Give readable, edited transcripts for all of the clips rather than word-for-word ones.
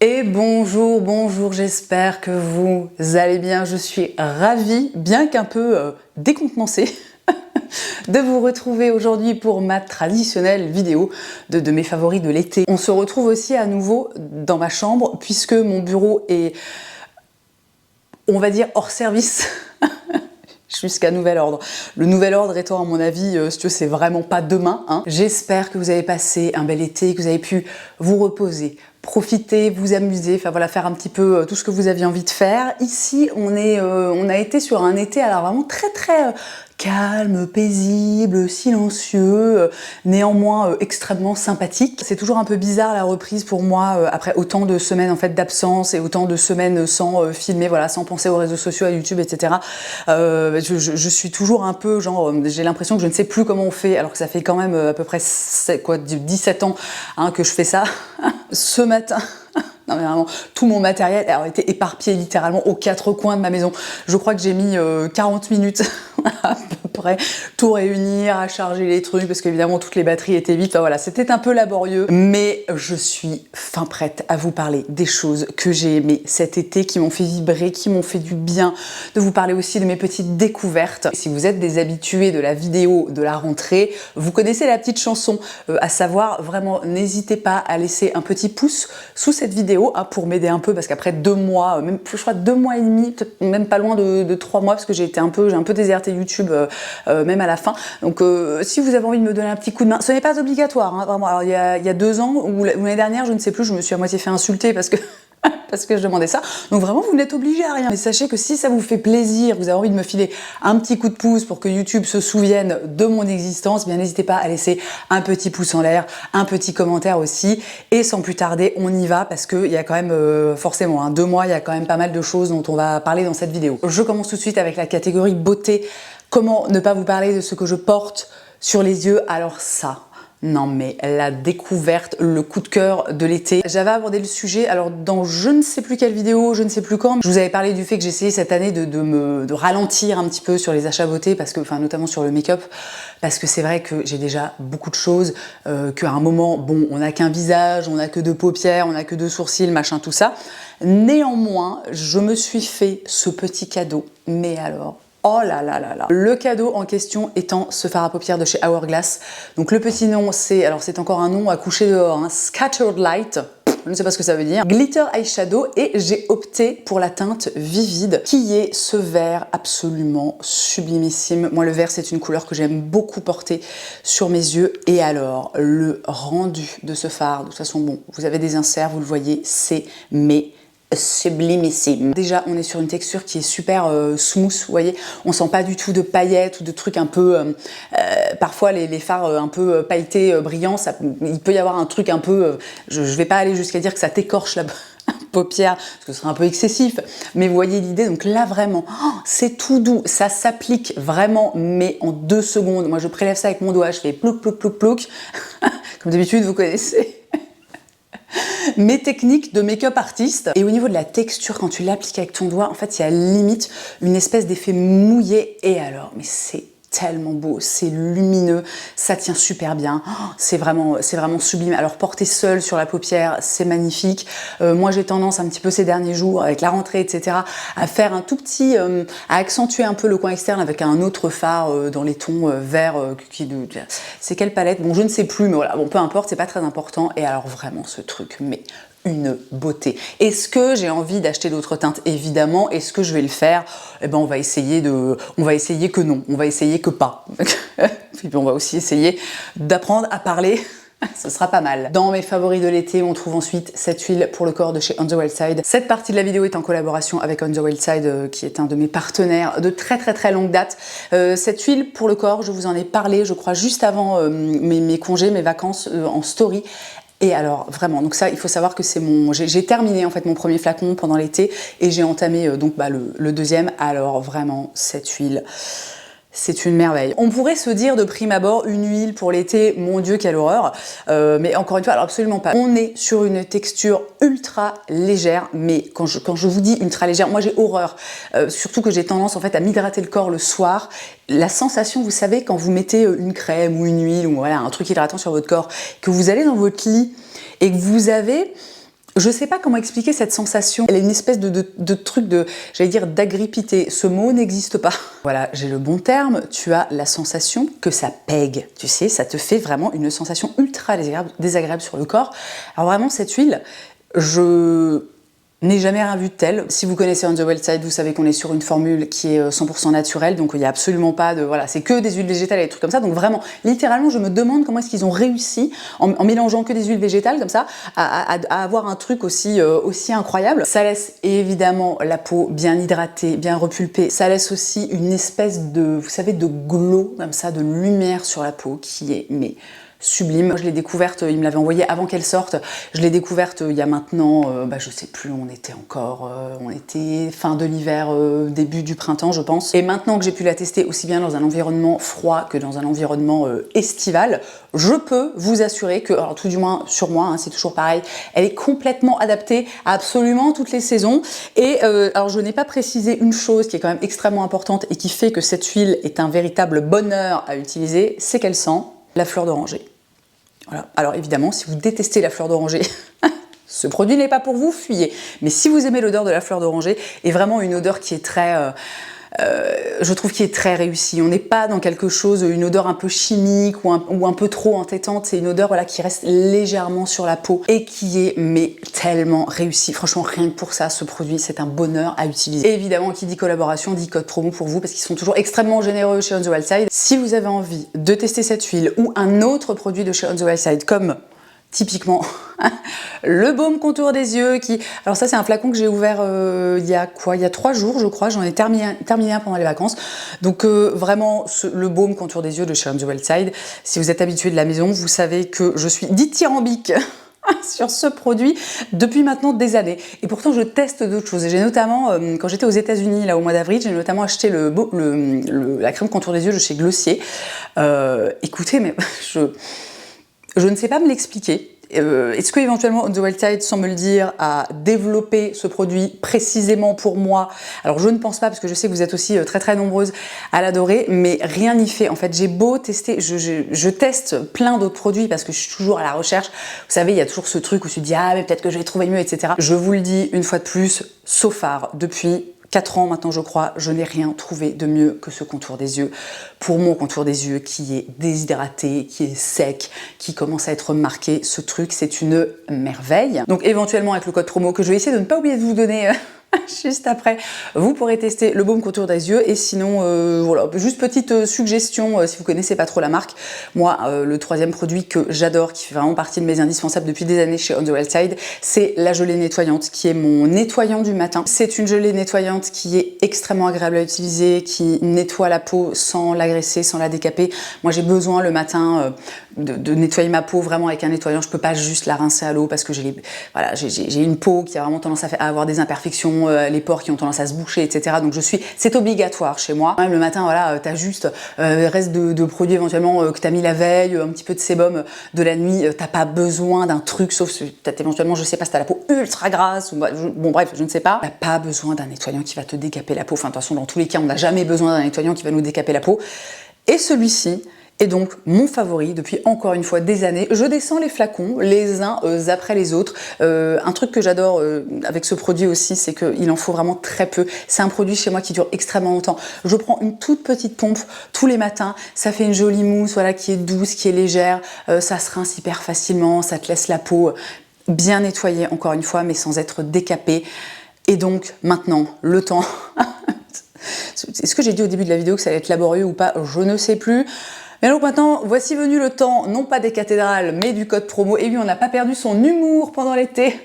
Et bonjour, bonjour, j'espère que vous allez bien. Je suis ravie, bien qu'un peu décontenancée, de vous retrouver aujourd'hui pour ma traditionnelle vidéo de mes favoris de l'été. On se retrouve aussi à nouveau dans ma chambre puisque mon bureau est, on va dire, hors service. Jusqu'à nouvel ordre. Le nouvel ordre étant, à mon avis, c'est vraiment pas demain. Hein. J'espère que vous avez passé un bel été, que vous avez pu vous reposer, profiter, vous amuser, enfin voilà, faire un petit peu tout ce que vous aviez envie de faire. Ici, on a été sur un été alors vraiment très calme, paisible, silencieux, néanmoins extrêmement sympathique. C'est toujours un peu bizarre la reprise pour moi après autant de semaines en fait d'absence et autant de semaines sans filmer, voilà, sans penser aux réseaux sociaux, à YouTube, etc. Je suis toujours un peu genre, j'ai l'impression que je ne sais plus comment on fait, alors que ça fait quand même à peu près 17 ans hein, que je fais ça. Ce matin, non mais vraiment, tout mon matériel a été éparpillé littéralement aux quatre coins de ma maison. Je crois que j'ai mis 40 minutes à peu près tout réunir, à charger les trucs, parce qu'évidemment toutes les batteries étaient vides. Enfin voilà, c'était un peu laborieux, mais je suis fin prête à vous parler des choses que j'ai aimées cet été, qui m'ont fait vibrer, qui m'ont fait du bien, de vous parler aussi de mes petites découvertes. Si vous êtes des habitués de la vidéo de la rentrée, vous connaissez la petite chanson, à savoir vraiment n'hésitez pas à laisser un petit pouce sous cette vidéo hein, pour m'aider un peu, parce qu'après 2 mois, même je crois 2 mois et demi, peut-être même pas loin de 3 mois, parce que j'ai un peu déserté YouTube même à la fin. Donc si vous avez envie de me donner un petit coup de main, ce n'est pas obligatoire, hein, vraiment. Alors il y a 2 ans ou l'année dernière, je ne sais plus, je me suis à moitié fait insulter parce que parce que je demandais ça. Donc vraiment, vous n'êtes obligé à rien. Mais sachez que si ça vous fait plaisir, vous avez envie de me filer un petit coup de pouce pour que YouTube se souvienne de mon existence, bien n'hésitez pas à laisser un petit pouce en l'air, un petit commentaire aussi. Et sans plus tarder, on y va parce qu'il y a quand même, forcément, hein, 2 mois, il y a quand même pas mal de choses dont on va parler dans cette vidéo. Je commence tout de suite avec la catégorie beauté. Comment ne pas vous parler de ce que je porte sur les yeux? Alors ça... Non mais la découverte, le coup de cœur de l'été. J'avais abordé le sujet alors dans je ne sais plus quelle vidéo, je ne sais plus quand. Je vous avais parlé du fait que j'essayais cette année de ralentir un petit peu sur les achats beauté, parce que, enfin notamment sur le make-up, parce que c'est vrai que j'ai déjà beaucoup de choses, qu'à un moment, bon, on n'a qu'un visage, on n'a que 2 paupières, on n'a que 2 sourcils, machin, tout ça. Néanmoins, je me suis fait ce petit cadeau, mais alors... Oh là là là là. Le cadeau en question étant ce fard à paupières de chez Hourglass. Donc le petit nom, c'est encore un nom à coucher dehors, hein, Scattered Light. Je ne sais pas ce que ça veut dire. Glitter Eyeshadow, et j'ai opté pour la teinte Vivid, qui est ce vert absolument sublimissime. Moi, le vert, c'est une couleur que j'aime beaucoup porter sur mes yeux. Et alors, le rendu de ce fard, de toute façon, bon, vous avez des inserts, vous le voyez, c'est sublimissime. Déjà, on est sur une texture qui est super smooth, vous voyez, on sent pas du tout de paillettes ou de trucs un peu... parfois, les fards un peu pailletés, brillants, il peut y avoir un truc un peu... je vais pas aller jusqu'à dire que ça t'écorche la paupière, parce que ce serait un peu excessif, mais vous voyez l'idée. Donc là, vraiment, oh, c'est tout doux, ça s'applique vraiment, mais en 2 secondes. Moi, je prélève ça avec mon doigt, je fais plouc, plouc, plouc, plouc. Comme d'habitude, vous connaissez mes techniques de make-up artiste. Et au niveau de la texture, quand tu l'appliques avec ton doigt, en fait, il y a limite une espèce d'effet mouillé. Et alors, mais c'est tellement beau, c'est lumineux, ça tient super bien, oh, c'est vraiment sublime. Alors porter seul sur la paupière, c'est magnifique. Moi j'ai tendance un petit peu ces derniers jours, avec la rentrée, etc., à faire un tout petit, à accentuer un peu le coin externe avec un autre fard dans les tons verts. C'est quelle palette? Bon, je ne sais plus, mais voilà, bon, peu importe, c'est pas très important. Et alors vraiment ce truc, mais une beauté. Est-ce que j'ai envie d'acheter d'autres teintes? Évidemment. Est-ce que je vais le faire? Eh ben, on va essayer que non. On va essayer que pas. Puis on va aussi essayer d'apprendre à parler. Ce sera pas mal. Dans mes favoris de l'été, on trouve ensuite cette huile pour le corps de chez On The Wild Side. Cette partie de la vidéo est en collaboration avec On The Wild Side, qui est un de mes partenaires de très longue date. Cette huile pour le corps, je vous en ai parlé, je crois, juste avant mes congés, mes vacances en story. Et alors vraiment, donc ça, il faut savoir que c'est j'ai terminé en fait mon premier flacon pendant l'été et j'ai entamé donc le deuxième. Alors vraiment, cette huile, c'est une merveille. On pourrait se dire de prime abord, une huile pour l'été, mon Dieu, quelle horreur. Mais encore une fois, alors absolument pas. On est sur une texture ultra légère, mais quand je vous dis ultra légère, moi j'ai horreur. Surtout que j'ai tendance en fait à m'hydrater le corps le soir. La sensation, vous savez, quand vous mettez une crème ou une huile ou voilà, un truc hydratant sur votre corps, que vous allez dans votre lit et que vous avez Je sais pas comment expliquer cette sensation. Elle est une espèce de truc de, j'allais dire, d'agrippité. Ce mot n'existe pas. Voilà, j'ai le bon terme. Tu as la sensation que ça pègue. Tu sais, ça te fait vraiment une sensation ultra désagréable sur le corps. Alors vraiment, cette huile, je n'ai jamais rien vu de tel. Si vous connaissez On The Wild Side, vous savez qu'on est sur une formule qui est 100% naturelle, donc il n'y a absolument pas de... Voilà, c'est que des huiles végétales et des trucs comme ça, donc vraiment, littéralement, je me demande comment est-ce qu'ils ont réussi, en mélangeant que des huiles végétales comme ça, à avoir un truc aussi incroyable. Ça laisse évidemment la peau bien hydratée, bien repulpée, ça laisse aussi une espèce de, vous savez, de glow, comme ça, de lumière sur la peau, qui est, mais... sublime. Je l'ai découverte, il me l'avait envoyée avant qu'elle sorte. Je l'ai découverte il y a maintenant, je sais plus, on était fin de l'hiver, début du printemps, je pense. Et maintenant que j'ai pu la tester aussi bien dans un environnement froid que dans un environnement estival, je peux vous assurer que, alors tout du moins sur moi, hein, c'est toujours pareil, elle est complètement adaptée à absolument toutes les saisons. Et alors je n'ai pas précisé une chose qui est quand même extrêmement importante et qui fait que cette huile est un véritable bonheur à utiliser, c'est qu'elle sent la fleur d'oranger. Voilà. Alors évidemment, si vous détestez la fleur d'oranger, ce produit n'est pas pour vous, fuyez. Mais si vous aimez l'odeur de la fleur d'oranger, et vraiment une odeur qui est très... je trouve qu'il est très réussi. On n'est pas dans quelque chose, une odeur un peu chimique ou un peu trop entêtante. C'est une odeur voilà, qui reste légèrement sur la peau et qui est mais tellement réussie. Franchement, rien que pour ça, ce produit, c'est un bonheur à utiliser. Et évidemment, qui dit collaboration, dit code promo pour vous parce qu'ils sont toujours extrêmement généreux chez On The Wild Side. Si vous avez envie de tester cette huile ou un autre produit de chez On The Wild Side comme... typiquement, le baume contour des yeux qui... Alors ça, c'est un flacon que j'ai ouvert il y a 3 jours, je crois. J'en ai terminé un pendant les vacances. Donc vraiment, le baume contour des yeux de chez On The Wild Side. Si vous êtes habitué de la maison, vous savez que je suis dithyrambique sur ce produit depuis maintenant des années. Et pourtant, je teste d'autres choses. Et j'ai notamment, quand j'étais aux États-Unis là au mois d'avril, j'ai notamment acheté la crème contour des yeux de chez Glossier. Écoutez, mais je ne sais pas me l'expliquer. Est-ce que éventuellement On The Wild Side, sans me le dire, a développé ce produit précisément pour moi? Alors je ne pense pas parce que je sais que vous êtes aussi très très nombreuses à l'adorer, mais rien n'y fait. En fait, j'ai beau tester, je teste plein d'autres produits parce que je suis toujours à la recherche. Vous savez, il y a toujours ce truc où tu te dis ah mais peut-être que je vais trouver mieux, etc. Je vous le dis une fois de plus, so far, depuis 4 ans maintenant je crois, je n'ai rien trouvé de mieux que ce contour des yeux. Pour mon contour des yeux qui est déshydraté, qui est sec, qui commence à être marqué, ce truc c'est une merveille. Donc éventuellement avec le code promo que je vais essayer de ne pas oublier de vous donner juste après, vous pourrez tester le baume contour des yeux. Et sinon, voilà, juste petite suggestion, si vous connaissez pas trop la marque, moi, le troisième produit que j'adore, qui fait vraiment partie de mes indispensables depuis des années chez On The Wild Side, c'est la gelée nettoyante, qui est mon nettoyant du matin. C'est une gelée nettoyante qui est extrêmement agréable à utiliser, qui nettoie la peau sans l'agresser, sans la décaper. Moi, j'ai besoin le matin de nettoyer ma peau vraiment avec un nettoyant. Je peux pas juste la rincer à l'eau parce que j'ai une peau qui a vraiment tendance à avoir des imperfections, les pores qui ont tendance à se boucher, etc. Donc c'est obligatoire chez moi. Même le matin, voilà, t'as juste reste de produits éventuellement que t'as mis la veille, un petit peu de sébum de la nuit. T'as pas besoin d'un truc, sauf si t'as éventuellement, je sais pas, si t'as la peau ultra grasse, ou, bon bref, je ne sais pas. T'as pas besoin d'un nettoyant qui va te décaper la peau. Enfin, de toute façon, dans tous les cas, on n'a jamais besoin d'un nettoyant qui va nous décaper la peau. Et celui-ci, et donc mon favori depuis encore une fois des années. Je descends les flacons les uns après les autres. Un truc que j'adore avec ce produit aussi, c'est qu'il en faut vraiment très peu. C'est un produit chez moi qui dure extrêmement longtemps. Je prends une toute petite pompe tous les matins. Ça fait une jolie mousse, voilà, qui est douce, qui est légère. Ça se rince hyper facilement. Ça te laisse la peau bien nettoyée encore une fois, mais sans être décapée. Et donc maintenant, le temps. Est-ce que j'ai dit au début de la vidéo que ça allait être laborieux ou pas? Je ne sais plus. Mais donc maintenant, voici venu le temps, non pas des cathédrales, mais du code promo. Et oui, on n'a pas perdu son humour pendant l'été.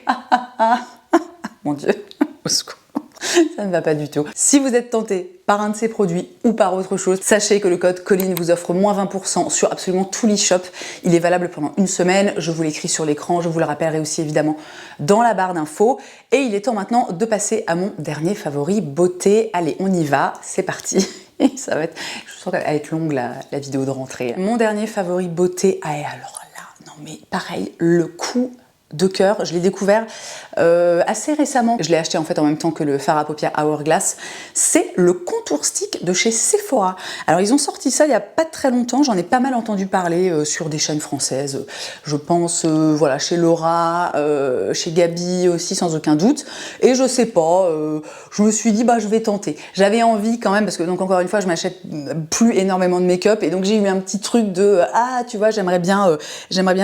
Mon Dieu, au secours. Ça ne va pas du tout. Si vous êtes tenté par un de ces produits ou par autre chose, sachez que le code Colline vous offre moins 20% sur absolument tout l'e-shop. Il est valable pendant une semaine. Je vous l'écris sur l'écran. Je vous le rappellerai aussi évidemment dans la barre d'infos. Et il est temps maintenant de passer à mon dernier favori, beauté. Allez, on y va. C'est parti. Ça va être, je sens qu'elle va être longue la vidéo de rentrée. Mon dernier favori beauté, alors là, non mais pareil, le coup de cœur. Je l'ai découvert assez récemment. Je l'ai acheté en fait en même temps que le fard à paupières Hourglass. C'est le contour stick de chez Sephora. Alors ils ont sorti ça il n'y a pas très longtemps. J'en ai pas mal entendu parler sur des chaînes françaises. Je pense voilà, chez Laura, chez Gabi aussi sans aucun doute. Et je sais pas, je me suis dit bah je vais tenter. J'avais envie quand même parce que donc encore une fois je m'achète plus énormément de make-up et donc j'ai eu un petit truc de ah tu vois j'aimerais bien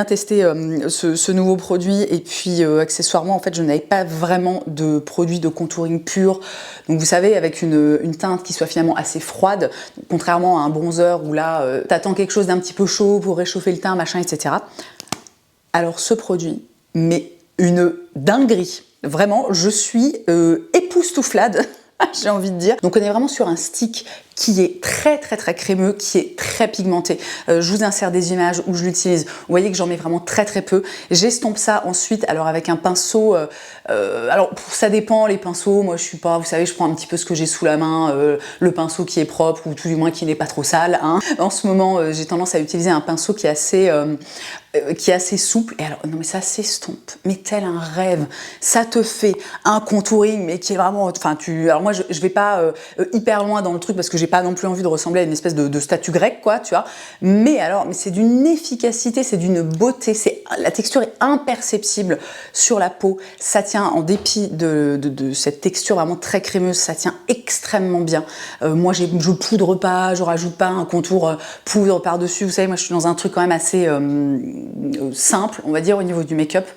tester ce nouveau produit et puis accessoirement en fait je n'avais pas vraiment de produit de contouring pur. Donc vous savez avec une teinte qui soit finalement assez froide, contrairement à un bronzer où là t'attends quelque chose d'un petit peu chaud pour réchauffer le teint machin etc. Alors ce produit mais une dinguerie. Vraiment, je suis époustouflade, j'ai envie de dire. Donc on est vraiment sur un stick qui est très crémeux, qui est très pigmenté. Je vous insère des images où je l'utilise. Vous voyez que j'en mets vraiment très peu. J'estompe ça ensuite, alors avec un pinceau. Alors ça dépend les pinceaux. Moi je suis pas, vous savez, je prends un petit peu ce que j'ai sous la main, le pinceau qui est propre ou tout du moins qui n'est pas trop sale. Hein. En ce moment, j'ai tendance à utiliser un pinceau qui est assez souple. Et alors non mais ça s'estompe, mais tel un rêve. Ça te fait un contouring, mais qui est vraiment. Enfin alors moi je vais pas hyper loin dans le truc parce que j'ai pas non plus envie de ressembler à une espèce de statue grecque, quoi, tu vois. Mais c'est d'une efficacité, c'est d'une beauté, la texture est imperceptible sur la peau. Ça tient, en dépit de cette texture vraiment très crémeuse, ça tient extrêmement bien. Moi, je poudre pas, je rajoute pas un contour poudre par-dessus. Vous savez, moi, je suis dans un truc quand même assez simple, on va dire, au niveau du make-up.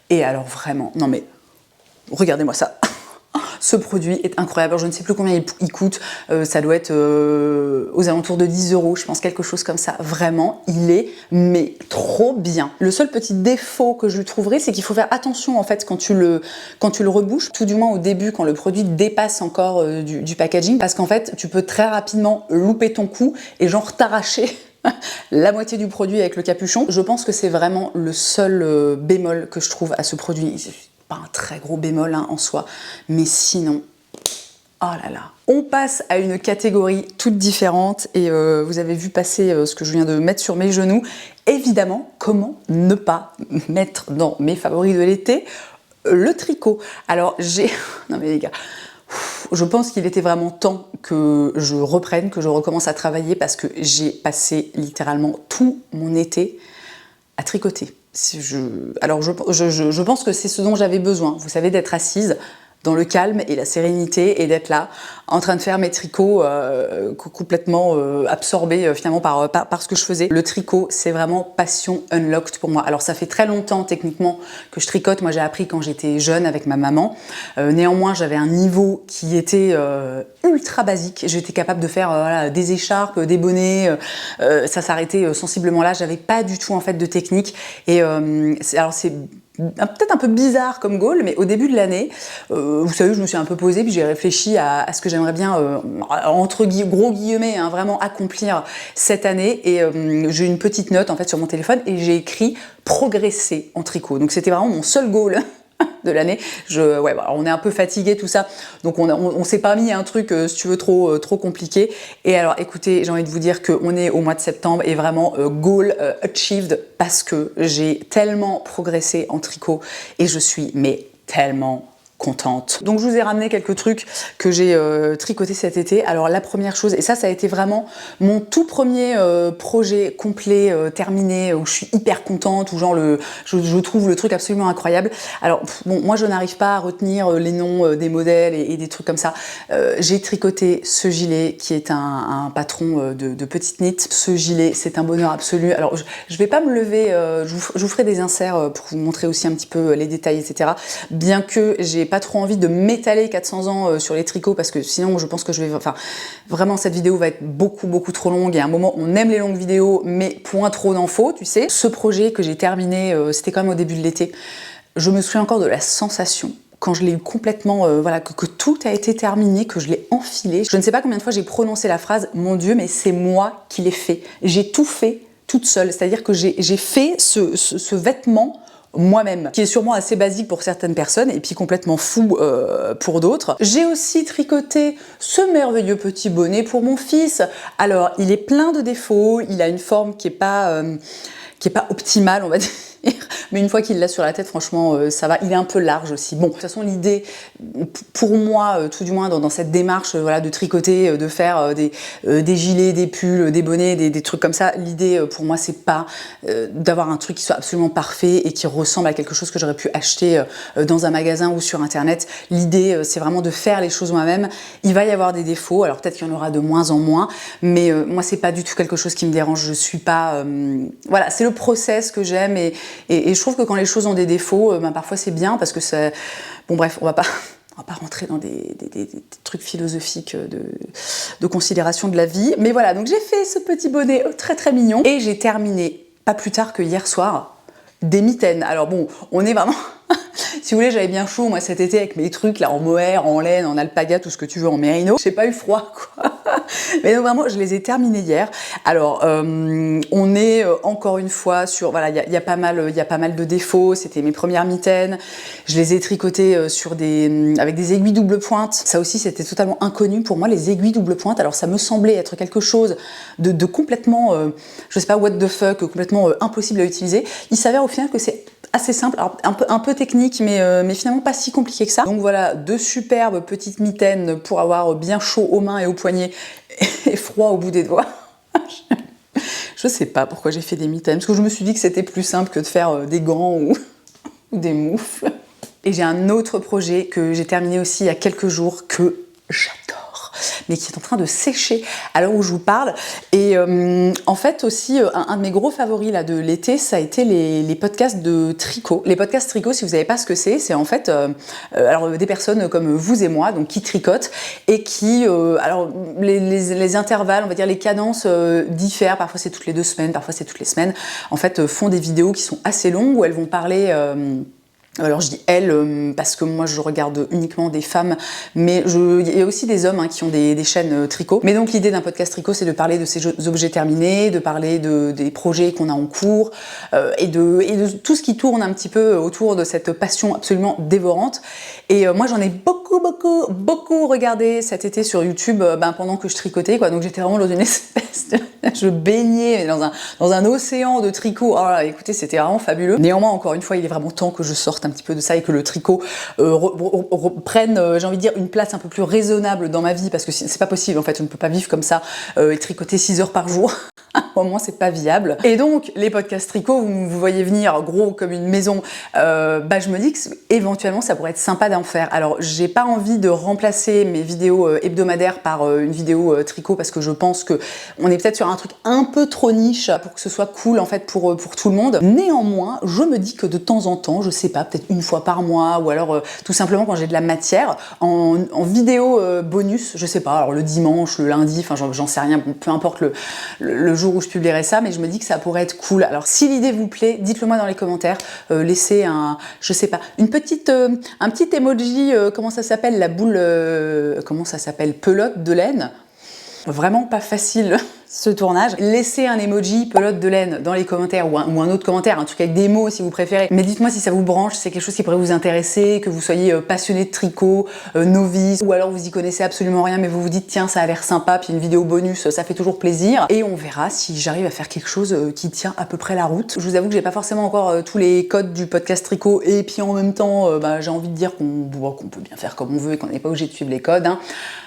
Et alors, vraiment, non mais, regardez-moi ça. Ce produit est incroyable. Alors, je ne sais plus combien il coûte. Ça doit être aux alentours de 10 €, je pense, quelque chose comme ça. Vraiment, il est mais trop bien. Le seul petit défaut que je lui trouverais, c'est qu'il faut faire attention en fait quand tu le rebouches, tout du moins au début quand le produit dépasse encore du packaging, parce qu'en fait, tu peux très rapidement louper ton coup et genre t'arracher la moitié du produit avec le capuchon. Je pense que c'est vraiment le seul bémol que je trouve à ce produit. Pas un très gros bémol hein, en soi, mais sinon, oh là là. On passe à une catégorie toute différente et vous avez vu passer ce que je viens de mettre sur mes genoux. Évidemment, comment ne pas mettre dans mes favoris de l'été le tricot. Alors non mais les gars, je pense qu'il était vraiment temps que je reprenne, que je recommence à travailler parce que j'ai passé littéralement tout mon été à tricoter. Alors je pense que c'est ce dont j'avais besoin, vous savez, d'être assise dans le calme et la sérénité et d'être là en train de faire mes tricots complètement absorbés finalement par ce que je faisais. Le tricot, c'est vraiment passion unlocked pour moi. Alors ça fait très longtemps techniquement que je tricote. Moi j'ai appris quand j'étais jeune avec ma maman. Néanmoins j'avais un niveau qui était ultra basique. J'étais capable de faire voilà, des écharpes, des bonnets. Ça s'arrêtait sensiblement là. J'avais pas du tout en fait de technique. Et alors c'est peut-être un peu bizarre comme goal, mais au début de l'année, vous savez, je me suis un peu posée, puis j'ai réfléchi à ce que j'aimerais bien, entre gros guillemets, hein, vraiment accomplir cette année. Et j'ai une petite note en fait sur mon téléphone et j'ai écrit progresser en tricot. Donc c'était vraiment mon seul goal de l'année. On est un peu fatigué tout ça, donc on s'est pas mis un truc si tu veux trop compliqué. Et alors écoutez, j'ai envie de vous dire qu'on est au mois de septembre et vraiment goal achieved parce que j'ai tellement progressé en tricot et je suis mais tellement contente. Donc je vous ai ramené quelques trucs que j'ai tricoté cet été. Alors la première chose, et ça a été vraiment mon tout premier projet complet, terminé, où je suis hyper contente, où genre je trouve le truc absolument incroyable. Alors bon, moi je n'arrive pas à retenir les noms des modèles et des trucs comme ça. J'ai tricoté ce gilet qui est un patron de petite knit. Ce gilet, c'est un bonheur absolu. Alors je vais pas me lever, je vous ferai des inserts pour vous montrer aussi un petit peu les détails, etc. Bien que j'ai pas trop envie de m'étaler 400 ans sur les tricots parce que sinon je pense que vraiment cette vidéo va être beaucoup trop longue et à un moment on aime les longues vidéos mais point trop d'infos, tu sais. Ce projet que j'ai terminé, c'était quand même au début de l'été, je me souviens encore de la sensation quand je l'ai eu complètement, que tout a été terminé, que je l'ai enfilé. Je ne sais pas combien de fois j'ai prononcé la phrase « Mon Dieu, mais c'est moi qui l'ai fait ». J'ai tout fait toute seule, c'est-à-dire que j'ai fait ce vêtement moi-même, qui est sûrement assez basique pour certaines personnes et puis complètement fou pour d'autres. J'ai aussi tricoté ce merveilleux petit bonnet pour mon fils. Alors, il est plein de défauts, il a une forme qui est pas optimale, on va dire. mais une fois qu'il l'a sur la tête, franchement, ça va. Il est un peu large aussi. Bon, de toute façon, l'idée, pour moi, tout du moins dans cette démarche voilà, de tricoter, de faire des gilets, des pulls, des bonnets, des trucs comme ça, l'idée pour moi, c'est pas d'avoir un truc qui soit absolument parfait et qui ressemble à quelque chose que j'aurais pu acheter dans un magasin ou sur internet. L'idée, c'est vraiment de faire les choses moi-même. Il va y avoir des défauts, alors peut-être qu'il y en aura de moins en moins, mais moi, c'est pas du tout quelque chose qui me dérange. Je suis pas... voilà, c'est le process que j'aime et je trouve que quand les choses ont des défauts, ben, parfois c'est bien parce que c'est... Bon bref, on va pas rentrer dans des trucs philosophiques de considération de la vie. Mais voilà, donc j'ai fait ce petit bonnet très très mignon et j'ai terminé, pas plus tard que hier soir, des mitaines. Alors bon, on est vraiment... Si vous voulez, j'avais bien chaud, moi, cet été, avec mes trucs, là, en mohair, en laine, en alpaga, tout ce que tu veux, en mérino. J'ai pas eu froid, quoi. Mais donc, vraiment, je les ai terminés hier. Alors, on est, encore une fois, sur... Voilà, il y a pas mal de défauts. C'était mes premières mitaines. Je les ai tricotées avec des aiguilles double pointe. Ça aussi, c'était totalement inconnu pour moi, les aiguilles double pointe. Alors, ça me semblait être quelque chose de complètement, je sais pas, what the fuck, complètement impossible à utiliser. Il s'avère au final que c'est assez simple, alors un peu technique, mais finalement pas si compliqué que ça. Donc voilà, deux superbes petites mitaines pour avoir bien chaud aux mains et aux poignets et froid au bout des doigts. Je sais pas pourquoi j'ai fait des mitaines, parce que je me suis dit que c'était plus simple que de faire des gants ou des moufles. Et j'ai un autre projet que j'ai terminé aussi il y a quelques jours que j'adore, mais qui est en train de sécher à l'heure où je vous parle. Et en fait aussi, un de mes gros favoris là, de l'été, ça a été les podcasts de tricot. Les podcasts tricot, si vous savez pas ce que c'est en fait alors, des personnes comme vous et moi, donc qui tricotent et qui, alors les intervalles, on va dire les cadences diffèrent. Parfois c'est toutes les 2 semaines, parfois c'est toutes les semaines. En fait, font des vidéos qui sont assez longues où elles vont parler... alors je dis elles parce que moi je regarde uniquement des femmes, mais il y a aussi des hommes qui ont des chaînes tricot. Mais donc l'idée d'un podcast tricot, c'est de parler de ces objets terminés, de parler des projets qu'on a en cours et de tout ce qui tourne un petit peu autour de cette passion absolument dévorante. Et moi j'en ai beaucoup regardé cet été sur YouTube pendant que je tricotais, quoi. Donc j'étais vraiment dans une espèce de... Je baignais dans un océan de tricot. Oh là, écoutez, c'était vraiment fabuleux. Néanmoins, encore une fois, il est vraiment temps que je sorte un petit peu de ça et que le tricot reprenne, j'ai envie de dire, une place un peu plus raisonnable dans ma vie, parce que c'est pas possible, en fait, je ne peux pas vivre comme ça et tricoter 6 heures par jour. Au moins, c'est pas viable. Et donc, les podcasts tricot, vous voyez venir gros comme une maison, je me dis que éventuellement, ça pourrait être sympa d'en faire. Alors, j'ai pas envie de remplacer mes vidéos hebdomadaires par une vidéo tricot, parce que je pense que on est peut-être sur un truc un peu trop niche pour que ce soit cool, en fait, pour tout le monde. Néanmoins, je me dis que de temps en temps, je sais pas, peut-être une fois par mois, ou alors tout simplement quand j'ai de la matière, en vidéo bonus, je sais pas, alors le dimanche, le lundi, enfin j'en sais rien, peu importe le jour où je publierai ça, mais je me dis que ça pourrait être cool. Alors si l'idée vous plaît, dites-le moi dans les commentaires, laissez je sais pas, un petit emoji, comment ça s'appelle, la boule, comment ça s'appelle, pelote de laine. Vraiment pas facile ce tournage. Laissez un emoji pelote de laine dans les commentaires ou un autre commentaire, un truc avec des mots si vous préférez. Mais dites-moi si ça vous branche, si c'est quelque chose qui pourrait vous intéresser, que vous soyez passionné de tricot, novice, ou alors vous y connaissez absolument rien mais vous vous dites tiens ça a l'air sympa, puis une vidéo bonus, ça fait toujours plaisir. Et on verra si j'arrive à faire quelque chose qui tient à peu près la route. Je vous avoue que j'ai pas forcément encore tous les codes du podcast tricot et puis en même temps j'ai envie de dire qu'on peut bien faire comme on veut et qu'on n'est pas obligé de suivre les codes.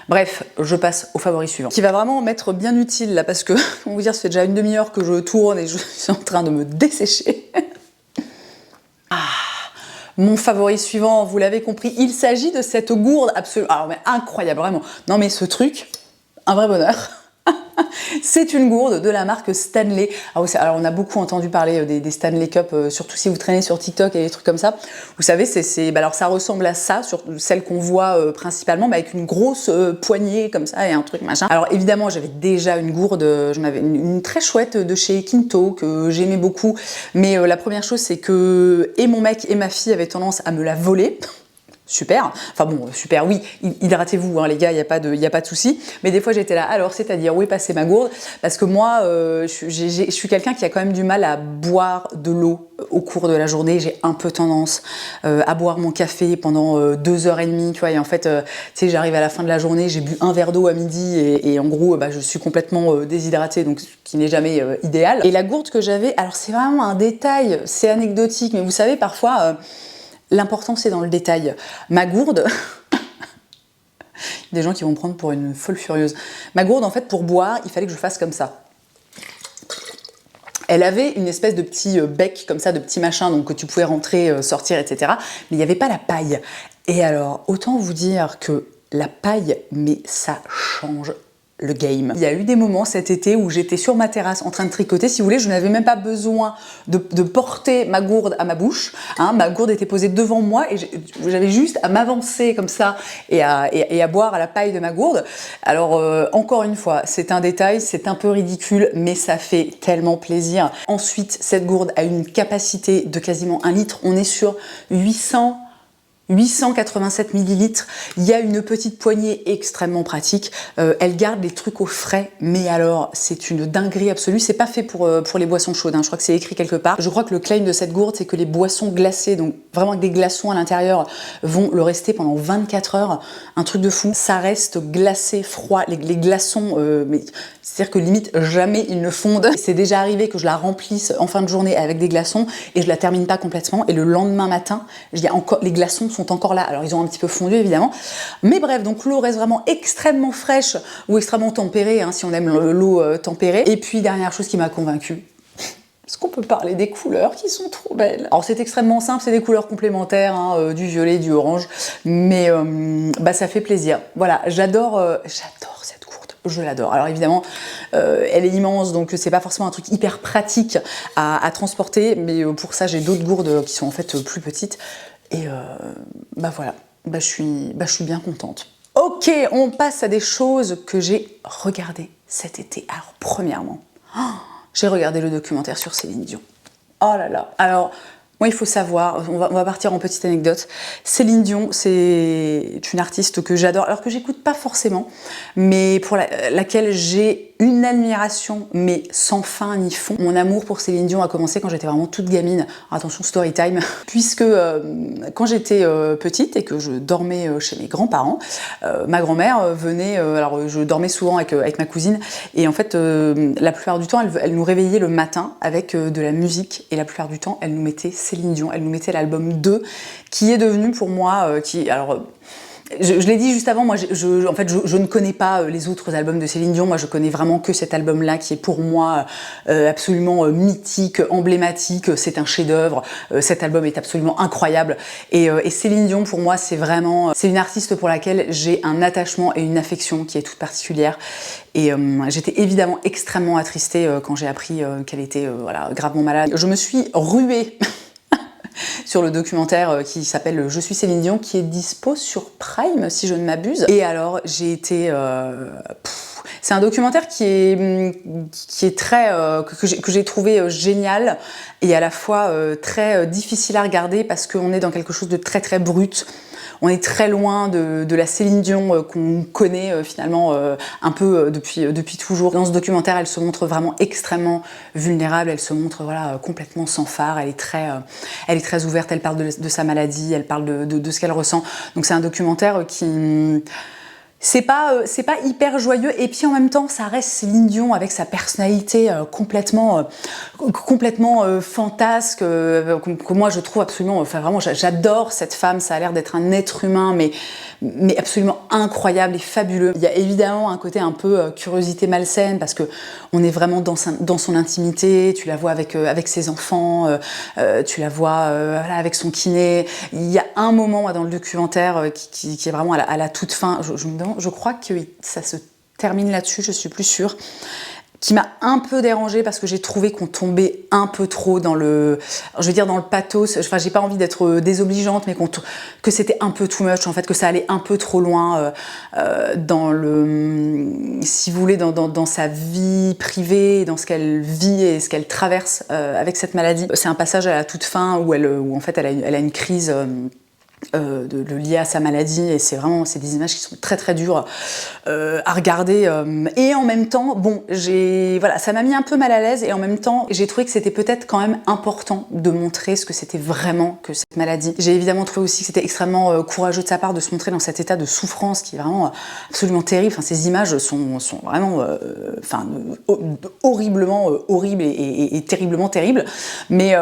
Bref, je passe au favori suivant, qui va vraiment m'être bien utile là, parce que, on va vous dire, ça fait déjà une demi-heure que je tourne et je suis en train de me dessécher. Mon favori suivant, vous l'avez compris, il s'agit de cette gourde absolument, alors mais incroyable, vraiment. Non mais ce truc, un vrai bonheur. C'est une gourde de la marque Stanley. Alors on a beaucoup entendu parler des Stanley Cup, surtout si vous traînez sur TikTok et des trucs comme ça. Vous savez, alors ça ressemble à ça, sur celle qu'on voit principalement, avec une grosse poignée comme ça et un truc machin. Alors évidemment, j'avais déjà une gourde, j'en avais une très chouette de chez Kinto que j'aimais beaucoup. Mais la première chose, c'est que et mon mec et ma fille avaient tendance à me la voler. super. Enfin bon, super, oui, hydratez-vous, hein, les gars, il n'y a pas de souci. Mais des fois, j'étais là, alors, c'est-à-dire, où est passée ma gourde? Parce que moi, je suis quelqu'un qui a quand même du mal à boire de l'eau au cours de la journée. J'ai un peu tendance à boire mon café pendant 2h30, tu vois. Et en fait, tu sais, j'arrive à la fin de la journée, j'ai bu un verre d'eau à midi et en gros, bah, je suis complètement déshydratée, donc ce qui n'est jamais idéal. Et la gourde que j'avais, alors c'est vraiment un détail, c'est anecdotique, mais vous savez, parfois... l'important, c'est dans le détail. Ma gourde, des gens qui vont me prendre pour une folle furieuse. Ma gourde, en fait, pour boire, il fallait que je fasse comme ça. Elle avait une espèce de petit bec, comme ça, de petit machin, donc que tu pouvais rentrer, sortir, etc. Mais il n'y avait pas la paille. Et alors, autant vous dire que la paille, mais ça change le game. Il y a eu des moments cet été où j'étais sur ma terrasse en train de tricoter. Si vous voulez, je n'avais même pas besoin de porter ma gourde à ma bouche. Hein, ma gourde était posée devant moi et j'avais juste à m'avancer comme ça et à boire à la paille de ma gourde. Alors, encore une fois, c'est un détail, c'est un peu ridicule, mais ça fait tellement plaisir. Ensuite, cette gourde a une capacité de quasiment 1 litre. On est sur 887 millilitres. Il y a une petite poignée extrêmement pratique. Elle garde les trucs au frais, mais alors c'est une dinguerie absolue. C'est pas fait pour les boissons chaudes, hein. Je crois que c'est écrit quelque part. Je crois que le claim de cette gourde, c'est que les boissons glacées, donc vraiment avec des glaçons à l'intérieur, vont le rester pendant 24 heures. Un truc de fou. Ça reste glacé, froid. Les glaçons, mais c'est-à-dire que limite jamais ils ne fondent. C'est déjà arrivé que je la remplisse en fin de journée avec des glaçons et je la termine pas complètement. Et le lendemain matin, il y a encore les glaçons sont encore là. Alors ils ont un petit peu fondu évidemment, mais bref, donc l'eau reste vraiment extrêmement fraîche ou extrêmement tempérée, hein, si on aime l'eau tempérée. Et puis dernière chose qui m'a convaincue, est-ce qu'on peut parler des couleurs qui sont trop belles? Alors c'est extrêmement simple, c'est des couleurs complémentaires, hein, du violet, du orange, mais bah, ça fait plaisir. Voilà, j'adore cette gourde, je l'adore. Alors évidemment, elle est immense, donc c'est pas forcément un truc hyper pratique à transporter, mais pour ça j'ai d'autres gourdes qui sont en fait plus petites. Et bah voilà, je suis bien contente. Ok, on passe à des choses que j'ai regardées cet été. Alors premièrement, j'ai regardé le documentaire sur Céline Dion. Oh là là. Alors, moi il faut savoir, on va partir en petite anecdote. Céline Dion, c'est une artiste que j'adore, alors que j'écoute pas forcément, mais pour laquelle j'ai une admiration, mais sans fin ni fond. Mon amour pour Céline Dion a commencé quand j'étais vraiment toute gamine. Attention, story time. Puisque quand j'étais petite et que je dormais chez mes grands-parents, ma grand-mère venait... alors, je dormais souvent avec ma cousine. Et en fait, la plupart du temps, elle nous réveillait le matin avec de la musique. Et la plupart du temps, elle nous mettait Céline Dion. Elle nous mettait l'album 2, qui est devenu pour moi... Je l'ai dit juste avant, moi en fait, je ne connais pas les autres albums de Céline Dion, moi je connais vraiment que cet album-là qui est pour moi absolument mythique, emblématique, c'est un chef-d'œuvre, cet album est absolument incroyable. Et Céline Dion pour moi c'est une artiste pour laquelle j'ai un attachement et une affection qui est toute particulière. Et j'étais évidemment extrêmement attristée quand j'ai appris qu'elle était voilà, gravement malade. Je me suis ruée sur le documentaire qui s'appelle Je suis Céline Dion, qui est dispo sur Prime si je ne m'abuse. Et alors j'ai été... c'est un documentaire qui est très... que j'ai trouvé génial et à la fois très difficile à regarder parce qu'on est dans quelque chose de très très brut. On est très loin de la Céline Dion qu'on connaît finalement un peu depuis toujours. Dans ce documentaire, elle se montre vraiment extrêmement vulnérable, elle se montre voilà, complètement sans phare, elle est très ouverte, elle parle de sa maladie, elle parle de ce qu'elle ressent. Donc c'est un documentaire qui... C'est pas hyper joyeux et puis en même temps ça reste Céline Dion avec sa personnalité complètement fantasque que moi je trouve absolument, enfin vraiment j'adore cette femme, ça a l'air d'être un être humain mais absolument incroyable et fabuleux. Il y a évidemment un côté un peu curiosité malsaine parce que on est vraiment dans son intimité, tu la vois avec ses enfants, tu la vois voilà, avec son kiné. Il y a un moment dans le documentaire qui est vraiment à la toute fin, je crois que ça se termine là-dessus, je suis plus sûre, qui m'a un peu dérangée parce que j'ai trouvé qu'on tombait un peu trop dans le pathos. Enfin, j'ai pas envie d'être désobligeante, mais que c'était un peu too much, en fait, que ça allait un peu trop loin si vous voulez, dans sa vie privée, dans ce qu'elle vit et ce qu'elle traverse avec cette maladie. C'est un passage à la toute fin où en fait, elle a une crise. liées à sa maladie, et c'est des images qui sont très très dures à regarder, et en même temps, bon, voilà, ça m'a mis un peu mal à l'aise, et en même temps, j'ai trouvé que c'était peut-être quand même important de montrer ce que c'était vraiment que cette maladie. J'ai évidemment trouvé aussi que c'était extrêmement courageux de sa part de se montrer dans cet état de souffrance qui est vraiment absolument terrible. Enfin, ces images sont vraiment horriblement horribles et terriblement terribles. Mais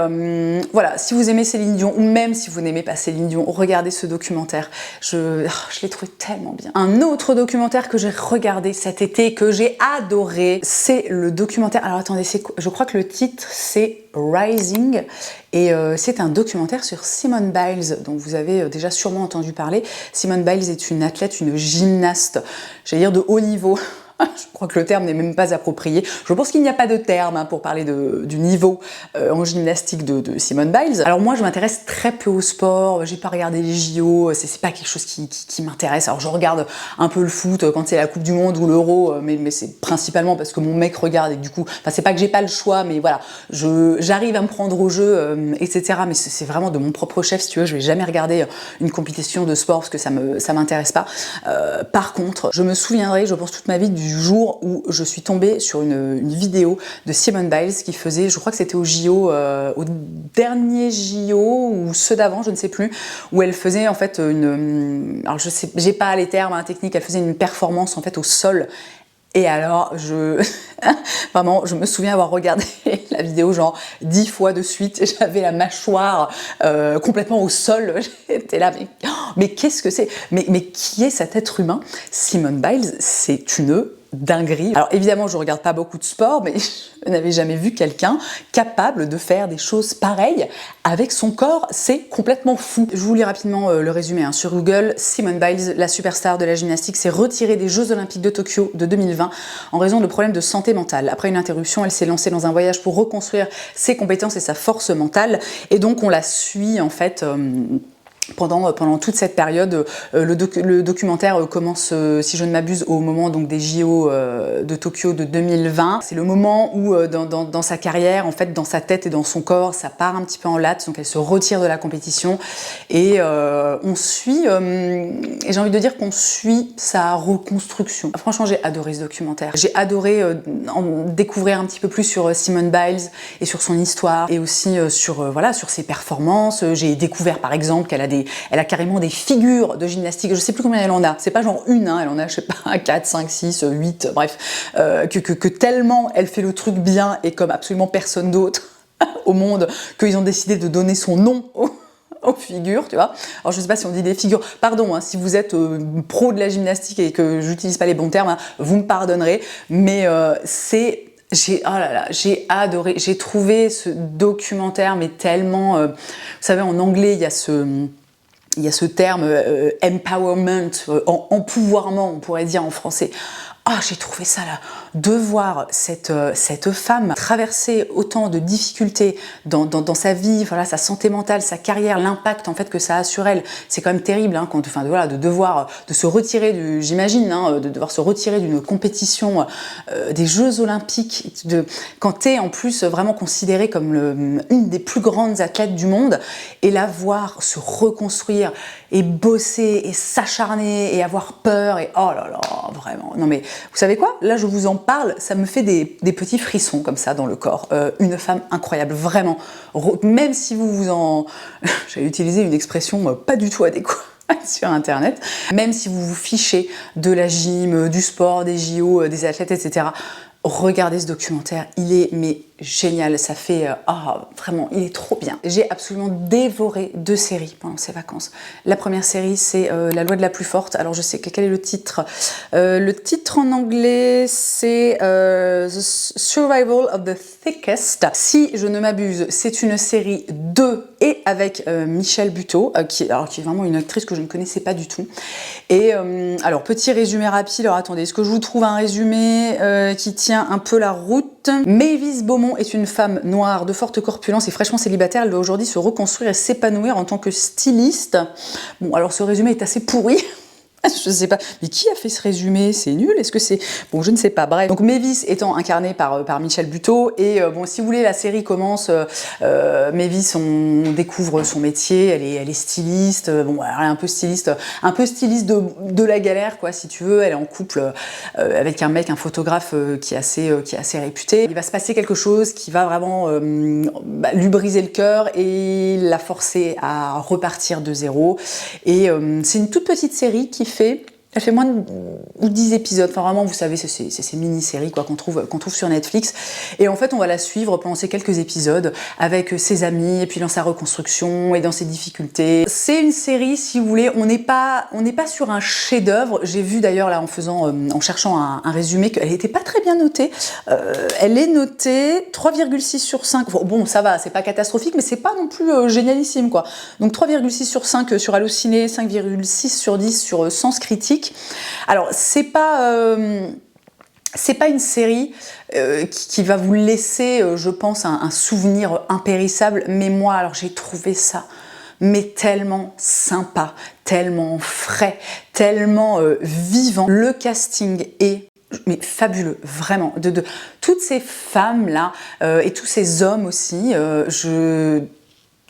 voilà, si vous aimez Céline Dion, ou même si vous n'aimez pas Céline Dion, regardez ce documentaire. Je l'ai trouvé tellement bien. Un autre documentaire que j'ai regardé cet été, que j'ai adoré, c'est le documentaire... Alors attendez, je crois que le titre c'est Rising, et c'est un documentaire sur Simone Biles, dont vous avez déjà sûrement entendu parler. Simone Biles est une athlète, une gymnaste, j'allais dire de haut niveau. Je crois que le terme n'est même pas approprié. Je pense qu'il n'y a pas de terme pour parler du niveau en gymnastique de Simone Biles. Alors moi, je m'intéresse très peu au sport, j'ai pas regardé les JO, c'est pas quelque chose qui m'intéresse. Alors je regarde un peu le foot quand c'est la Coupe du Monde ou l'Euro, mais c'est principalement parce que mon mec regarde, et du coup, enfin c'est pas que j'ai pas le choix, mais voilà, j'arrive à me prendre au jeu, etc. Mais c'est vraiment de mon propre chef, si tu veux. Je vais jamais regarder une compétition de sport parce que ça m'intéresse pas. Par contre, je me souviendrai, je pense toute ma vie, du jour où je suis tombée sur une vidéo de Simone Biles qui faisait, je crois que c'était au JO, au dernier JO ou ceux d'avant, je ne sais plus, où elle faisait en fait alors je sais, j'ai pas les termes techniques, elle faisait une performance en fait au sol. Et alors, vraiment, je me souviens avoir regardé la vidéo genre 10 fois de suite, j'avais la mâchoire complètement au sol, j'étais là, mais qu'est-ce que c'est, mais qui est cet être humain? Simone Biles, c'est une dinguerie. Alors évidemment, je regarde pas beaucoup de sport, mais je n'avais jamais vu quelqu'un capable de faire des choses pareilles avec son corps. C'est complètement fou. Je vous lis rapidement le résumé sur Google. Simone Biles, la superstar de la gymnastique, s'est retirée des Jeux Olympiques de Tokyo de 2020 en raison de problèmes de santé mentale. Après une interruption, elle s'est lancée dans un voyage pour reconstruire ses compétences et sa force mentale. Et donc on la suit en fait... Pendant toute cette période. Le documentaire commence, si je ne m'abuse, au moment donc des JO de Tokyo de 2020. C'est le moment où dans sa carrière, en fait, dans sa tête et dans son corps, ça part un petit peu en latte, donc elle se retire de la compétition, et on suit, et j'ai envie de dire qu'on suit sa reconstruction. Franchement, j'ai adoré ce documentaire. J'ai adoré en découvrir un petit peu plus sur Simone Biles et sur son histoire, et aussi sur ses performances. J'ai découvert par exemple qu'elle a carrément des figures de gymnastique, je sais plus combien elle en a, c'est pas genre une, elle en a, je sais pas, 4, 5, 6, 8, bref, que tellement elle fait le truc bien et comme absolument personne d'autre au monde, qu'ils ont décidé de donner son nom aux figures, tu vois. Alors je sais pas si on dit des figures, pardon, si vous êtes pro de la gymnastique et que j'utilise pas les bons termes, vous me pardonnerez, mais j'ai adoré, j'ai trouvé ce documentaire mais tellement, vous savez, en anglais il y a ce terme empowerment, empouvoirment, on pourrait dire en français. Ah, j'ai trouvé ça là, de voir cette femme traverser autant de difficultés dans sa vie, voilà, sa santé mentale, sa carrière, l'impact en fait que ça a sur elle, c'est quand même terrible, de se retirer j'imagine, de devoir se retirer d'une compétition, des Jeux Olympiques, quand t'es en plus vraiment considérée comme une des plus grandes athlètes du monde, et la voir se reconstruire et bosser et s'acharner et avoir peur et oh là là, vraiment, non mais vous savez quoi, là je vous en parle, ça me fait des petits frissons comme ça dans le corps. Une femme incroyable, vraiment, même si j'allais utiliser une expression pas du tout adéquate sur internet, même si vous vous fichez de la gym, du sport, des JO, des athlètes, etc., regardez ce documentaire, il est génial, ça fait... vraiment, il est trop bien. J'ai absolument dévoré 2 séries pendant ces vacances. La première série, c'est La loi de la plus forte. Alors je sais quel est le titre. Le titre en anglais, c'est The Survival of the Thickest. Si je ne m'abuse, c'est une série de et avec Michèle Buteau, qui est vraiment une actrice que je ne connaissais pas du tout. Et alors, petit résumé rapide. Alors attendez, est-ce que je vous trouve un résumé qui tient un peu la route? Mavis Beaumont est une femme noire de forte corpulence et fraîchement célibataire. Elle doit aujourd'hui se reconstruire et s'épanouir en tant que styliste. Bon, alors ce résumé est assez pourri. Je sais pas, mais qui a fait ce résumé? C'est nul, est-ce que c'est... Bon, je ne sais pas, bref. Donc Mavis étant incarnée par Michel Buteau, et bon, si vous voulez, la série commence, Mavis, on découvre son métier, elle est styliste, bon, elle est un peu styliste de la galère, quoi, si tu veux, elle est en couple avec un mec, un photographe qui est assez réputé. Il va se passer quelque chose qui va vraiment lui briser le cœur et la forcer à repartir de zéro. Et c'est une toute petite série elle fait moins de 10 épisodes, enfin vraiment, vous savez, c'est ces mini-séries qu'on trouve sur Netflix. Et en fait, on va la suivre pendant ces quelques épisodes avec ses amis, et puis dans sa reconstruction et dans ses difficultés. C'est une série, si vous voulez, on n'est pas sur un chef-d'œuvre. J'ai vu d'ailleurs là en cherchant un résumé qu'elle n'était pas très bien notée. Elle est notée 3,6 sur 5. Bon, ça va, c'est pas catastrophique, mais c'est pas non plus génialissime, quoi. Donc 3,6 sur 5 sur Allociné, 5,6 sur 10 sur Sens Critique. Alors, c'est pas une série qui va vous laisser, je pense, un souvenir impérissable, mais moi, alors j'ai trouvé ça mais tellement sympa, tellement frais, tellement vivant. Le casting est fabuleux, vraiment. De toutes ces femmes-là et tous ces hommes aussi,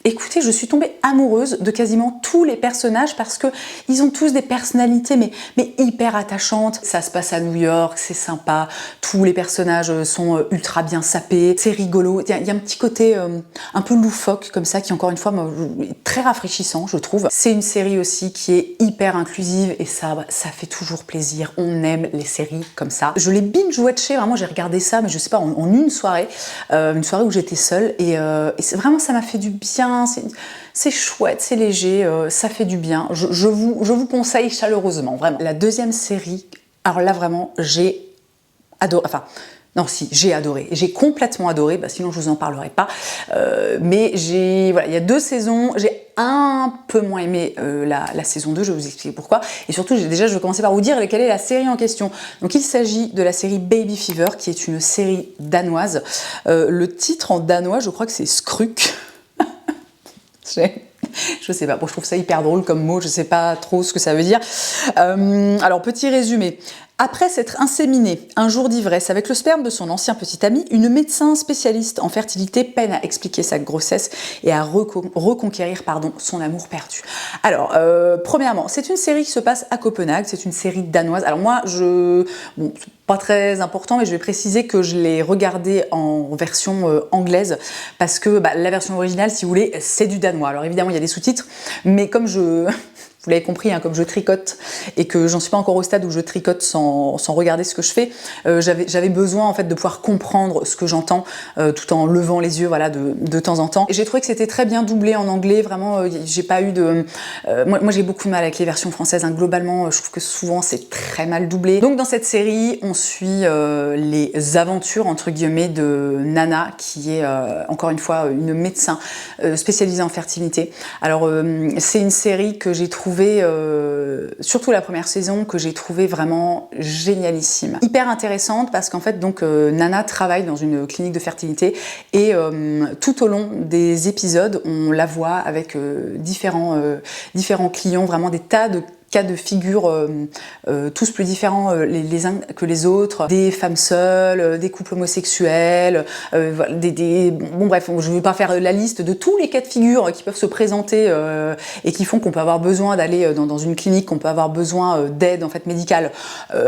écoutez, je suis tombée amoureuse de quasiment tous les personnages parce que ils ont tous des personnalités mais hyper attachantes. Ça se passe à New York, c'est sympa, tous les personnages sont ultra bien sapés, c'est rigolo. Il y a un petit côté un peu loufoque comme ça qui, encore une fois, est très rafraîchissant, je trouve. C'est une série aussi qui est hyper inclusive et ça fait toujours plaisir. On aime les séries comme ça. Je l'ai binge-watché, vraiment, j'ai regardé ça, mais je sais pas, en une soirée où j'étais seule et vraiment ça m'a fait du bien. C'est chouette, c'est léger, ça fait du bien. Je vous conseille chaleureusement, vraiment. La deuxième série, alors là vraiment, j'ai adoré. Enfin, non, si, j'ai adoré. J'ai complètement adoré, sinon je vous en parlerai pas. Mais voilà, il y a 2 saisons, j'ai un peu moins aimé la saison 2, je vais vous expliquer pourquoi. Et surtout, je vais commencer par vous dire quelle est la série en question. Donc il s'agit de la série Baby Fever, qui est une série danoise. Le titre en danois, je crois que c'est Skruk. Je sais pas, bon, je trouve ça hyper drôle comme mot, je sais pas trop ce que ça veut dire. Alors, petit résumé. Après s'être inséminée un jour d'ivresse avec le sperme de son ancien petit ami, une médecin spécialiste en fertilité peine à expliquer sa grossesse et à reconquérir son amour perdu. Alors, premièrement, c'est une série qui se passe à Copenhague, c'est une série danoise. Alors moi, bon, c'est pas très important, mais je vais préciser que je l'ai regardée en version anglaise parce que la version originale, si vous voulez, c'est du danois. Alors évidemment, il y a des sous-titres, mais comme vous l'avez compris, comme je tricote et que j'en suis pas encore au stade où je tricote sans regarder ce que je fais, j'avais besoin en fait de pouvoir comprendre ce que j'entends tout en levant les yeux, voilà, de temps en temps. Et j'ai trouvé que c'était très bien doublé en anglais, vraiment, j'ai pas eu de... moi j'ai beaucoup de mal avec les versions françaises, globalement, je trouve que souvent c'est très mal doublé. Donc dans cette série, on suit les aventures, entre guillemets, de Nana, qui est, encore une fois, une médecin spécialisée en fertilité. Alors, c'est une série que j'ai trouvée, surtout la première saison, que j'ai trouvée vraiment génialissime. Hyper intéressante parce qu'en fait, donc, Nana travaille dans une clinique de fertilité et tout au long des épisodes, on la voit avec différents clients, vraiment des tas de cas de figure tous plus différents les uns que les autres, des femmes seules, des couples homosexuels, bon bref, je ne vais pas faire la liste de tous les cas de figure qui peuvent se présenter et qui font qu'on peut avoir besoin d'aller dans une clinique, qu'on peut avoir besoin d'aide en fait médicale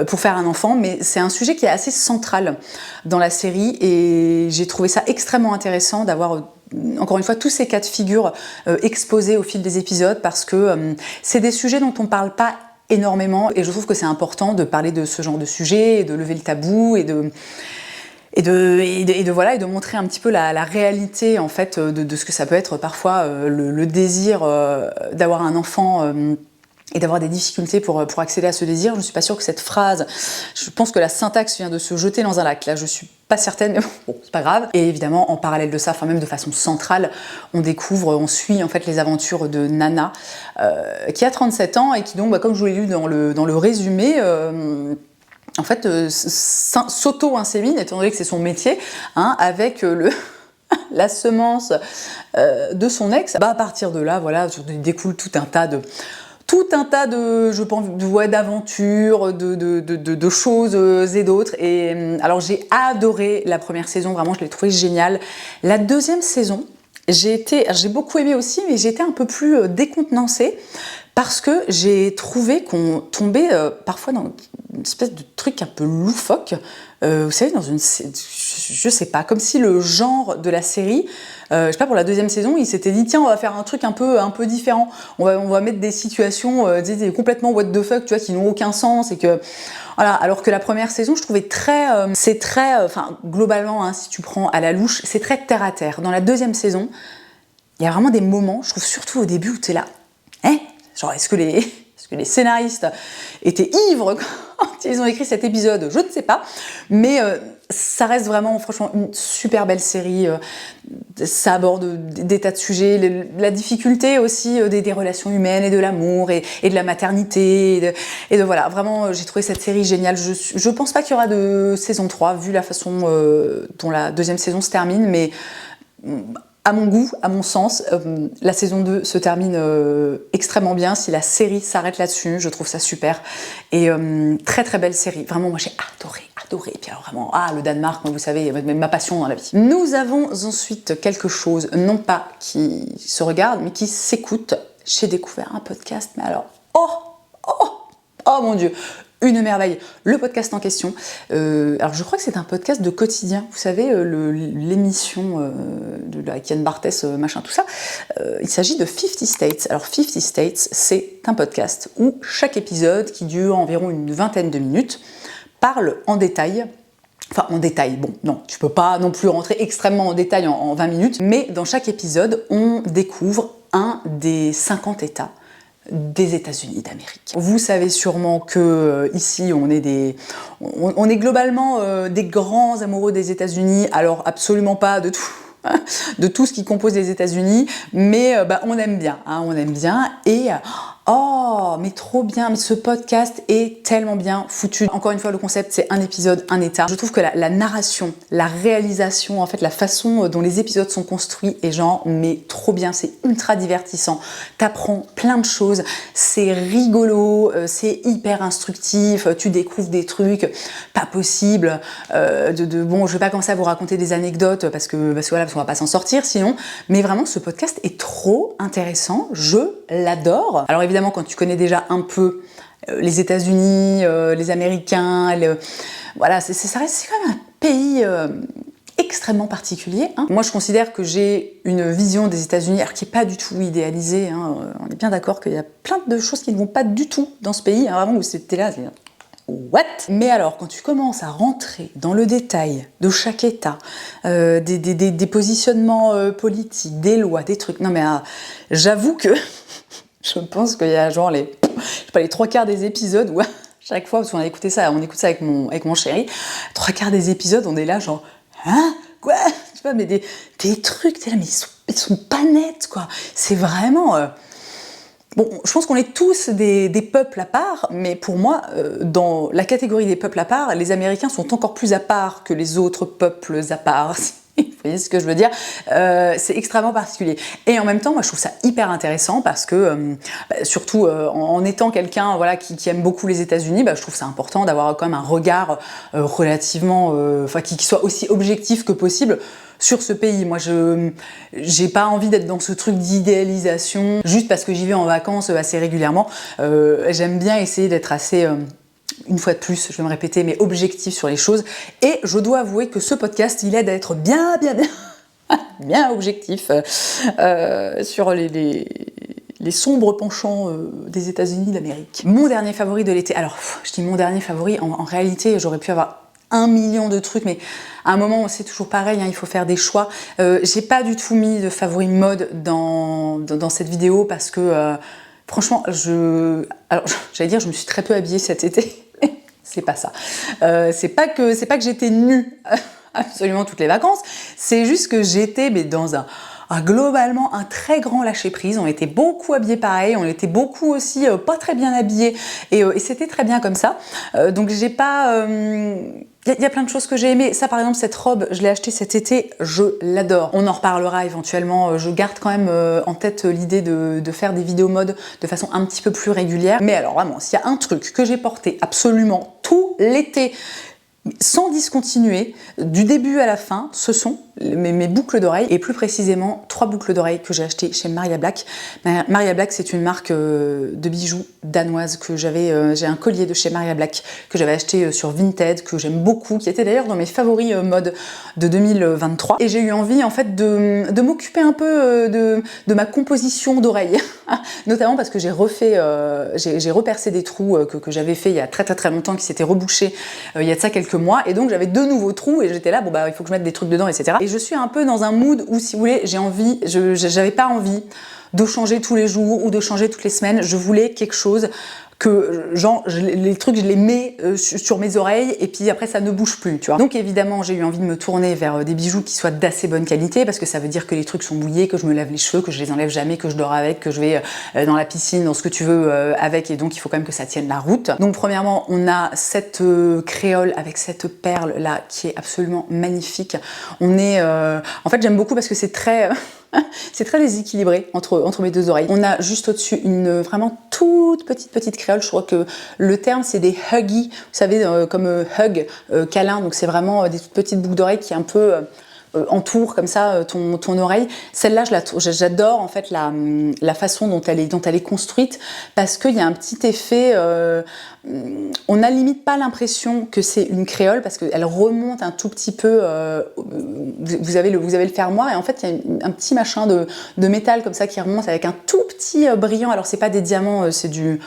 pour faire un enfant, mais c'est un sujet qui est assez central dans la série et j'ai trouvé ça extrêmement intéressant d'avoir encore une fois, tous ces cas de figure exposés au fil des épisodes parce que c'est des sujets dont on ne parle pas énormément et je trouve que c'est important de parler de ce genre de sujet, et de lever le tabou et de montrer un petit peu la réalité en fait de ce que ça peut être parfois le désir d'avoir un enfant et d'avoir des difficultés pour accéder à ce désir. Je ne suis pas sûre que cette phrase, je pense que la syntaxe vient de se jeter dans un lac, là je suis pas certaine, mais bon, c'est pas grave. Et évidemment, en parallèle de ça, enfin même de façon centrale, on suit en fait les aventures de Nana, qui a 37 ans et qui donc, comme je vous l'ai lu dans le résumé, en fait, s'auto-insémine, étant donné que c'est son métier, avec la semence de son ex. À partir de là, voilà, découle tout un tas de tout un tas de, je pense, d'aventures, de choses et d'autres. Et alors j'ai adoré la première saison, vraiment je l'ai trouvée géniale. La deuxième saison, j'ai beaucoup aimé aussi, mais j'ai été un peu plus décontenancée parce que j'ai trouvé qu'on tombait parfois dans une espèce de truc un peu loufoque. Vous savez, je sais pas, comme si le genre de la série, je sais pas, pour la deuxième saison, il s'était dit tiens, on va faire un truc un peu différent. On va mettre des situations complètement what the fuck, tu vois, qui n'ont aucun sens et que voilà. Alors que la première saison, je trouvais c'est très, enfin globalement, hein, si tu prends à la louche, c'est très terre à terre. Dans la deuxième saison, il y a vraiment des moments, je trouve surtout au début où t'es là, genre est-ce que les scénaristes étaient ivres quand ils ont écrit cet épisode? Je ne sais pas, mais ça reste vraiment, franchement, une super belle série. Ça aborde des tas de sujets, la difficulté aussi des relations humaines et de l'amour et de la maternité. Et de voilà, vraiment, j'ai trouvé cette série géniale. Je pense pas qu'il y aura de saison 3, vu la façon dont la deuxième saison se termine, mais à mon goût, à mon sens, la saison 2 se termine extrêmement bien. Si la série s'arrête là-dessus, je trouve ça super. Et très très belle série. Vraiment, moi j'ai adoré. Et puis alors vraiment, le Danemark, moi, vous savez, ma passion dans la vie. Nous avons ensuite quelque chose, non pas qui se regarde, mais qui s'écoute. J'ai découvert un podcast, mais alors, oh mon Dieu, une merveille. Le podcast en question, alors je crois que c'est un podcast de quotidien, vous savez, l'émission de la Kian Barthès, machin, tout ça. Il s'agit de 50 States. Alors 50 States, c'est un podcast où chaque épisode, qui dure environ une vingtaine de minutes, parle en détail. Enfin, en détail, bon, non, tu peux pas non plus rentrer extrêmement en détail en 20 minutes, mais dans chaque épisode, on découvre un des 50 États des États-Unis d'Amérique. Vous savez sûrement que ici on est globalement des grands amoureux des États-Unis, alors absolument pas de tout ce qui compose les États-Unis, mais on aime bien, et mais trop bien, mais ce podcast est tellement bien foutu. Encore une fois, le concept, c'est un épisode, un état. Je trouve que la narration, la réalisation, en fait, la façon dont les épisodes sont construits est genre, mais trop bien, c'est ultra divertissant. T'apprends plein de choses, c'est rigolo, c'est hyper instructif, tu découvres des trucs pas possibles. Bon, je vais pas commencer à vous raconter des anecdotes parce qu'on va pas s'en sortir sinon, mais vraiment, ce podcast est trop intéressant, je l'adore. Alors évidemment, quand tu connais déjà un peu les États-Unis, les Américains, voilà, ça reste quand même un pays extrêmement particulier. Moi, je considère que j'ai une vision des États-Unis, alors qui n'est pas du tout idéalisée. On est bien d'accord qu'il y a plein de choses qui ne vont pas du tout dans ce pays. Vraiment, où c'était là, c'est what? Mais alors, quand tu commences à rentrer dans le détail de chaque État, des positionnements politiques, des lois, des trucs, non mais j'avoue que je pense qu'il y a genre les 3/4 des épisodes où chaque fois, parce qu'on écoute ça avec mon chéri, 3/4 des épisodes, on est là genre, quoi? Tu vois, mais des trucs, t'es là, mais ils sont pas nets, quoi. C'est vraiment... Bon, je pense qu'on est tous des peuples à part, mais pour moi, dans la catégorie des peuples à part, les Américains sont encore plus à part que les autres peuples à part. Vous voyez ce que je veux dire? C'est extrêmement particulier. Et en même temps, moi, je trouve ça hyper intéressant parce que, surtout en étant quelqu'un qui aime beaucoup les États-Unis, je trouve ça important d'avoir quand même un regard relativement, qui soit aussi objectif que possible sur ce pays. Moi, j'ai pas envie d'être dans ce truc d'idéalisation juste parce que j'y vais en vacances assez régulièrement. J'aime bien essayer d'être assez... une fois de plus, je vais me répéter, mais objectif sur les choses. Et je dois avouer que ce podcast, il aide à être bien objectif sur les sombres penchants des États-Unis d'Amérique. Mon dernier favori de l'été. Alors, je dis mon dernier favori, en réalité, j'aurais pu avoir 1 million de trucs, mais à un moment, c'est toujours pareil, il faut faire des choix. J'ai pas du tout mis de favori mode dans cette vidéo parce que... franchement, j'allais dire, je me suis très peu habillée cet été. C'est pas ça. C'est pas que j'étais nue absolument toutes les vacances. C'est juste que j'étais dans globalement un très grand lâcher prise. On était beaucoup habillés pareil, on était beaucoup aussi pas très bien habillés et c'était très bien comme ça. Donc j'ai pas... Il y a plein de choses que j'ai aimées. Ça, par exemple, cette robe, je l'ai achetée cet été, je l'adore. On en reparlera éventuellement. Je garde quand même en tête l'idée de faire des vidéos mode de façon un petit peu plus régulière. Mais alors vraiment, s'il y a un truc que j'ai porté absolument tout l'été, sans discontinuer, du début à la fin, ce sont mes boucles d'oreilles, et plus précisément 3 boucles d'oreilles que j'ai achetées chez Maria Black. Maria Black, c'est une marque de bijoux danoise que j'ai un collier de chez Maria Black que j'avais acheté sur Vinted, que j'aime beaucoup, qui était d'ailleurs dans mes favoris mode de 2023. Et j'ai eu envie en fait de m'occuper un peu de ma composition d'oreilles, notamment parce que j'ai repercé des trous que j'avais fait il y a très longtemps, qui s'étaient rebouchés il y a de ça quelques mois, et donc j'avais 2 nouveaux trous et j'étais là, bon bah il faut que je mette des trucs dedans, etc. Et je suis un peu dans un mood où, si vous voulez, j'avais pas envie de changer tous les jours ou de changer toutes les semaines. Je voulais quelque chose que, genre, les trucs, je les mets sur mes oreilles et puis après ça ne bouge plus, tu vois. Donc évidemment, j'ai eu envie de me tourner vers des bijoux qui soient d'assez bonne qualité, parce que ça veut dire que les trucs sont mouillés, que je me lave les cheveux, que je les enlève jamais, que je dors avec, que je vais dans la piscine, dans ce que tu veux avec, et donc il faut quand même que ça tienne la route. Donc premièrement, on a cette créole avec cette perle là qui est absolument magnifique. En fait, j'aime beaucoup parce que c'est très c'est très déséquilibré entre mes 2 oreilles. On a juste au-dessus une vraiment toute petite créole. Je crois que le terme c'est des huggy, vous savez, comme hug, câlin. Donc c'est vraiment des toutes petites boucles d'oreilles qui un peu entourent comme ça ton oreille. Celle-là, j'adore en fait la façon dont elle est construite, parce qu'il y a un petit effet... on n'a limite pas l'impression que c'est une créole, parce qu'elle remonte un tout petit peu. Vous avez le fermoir, et en fait il y a un petit machin de métal comme ça qui remonte avec un tout petit brillant. Alors c'est pas des diamants, c'est du...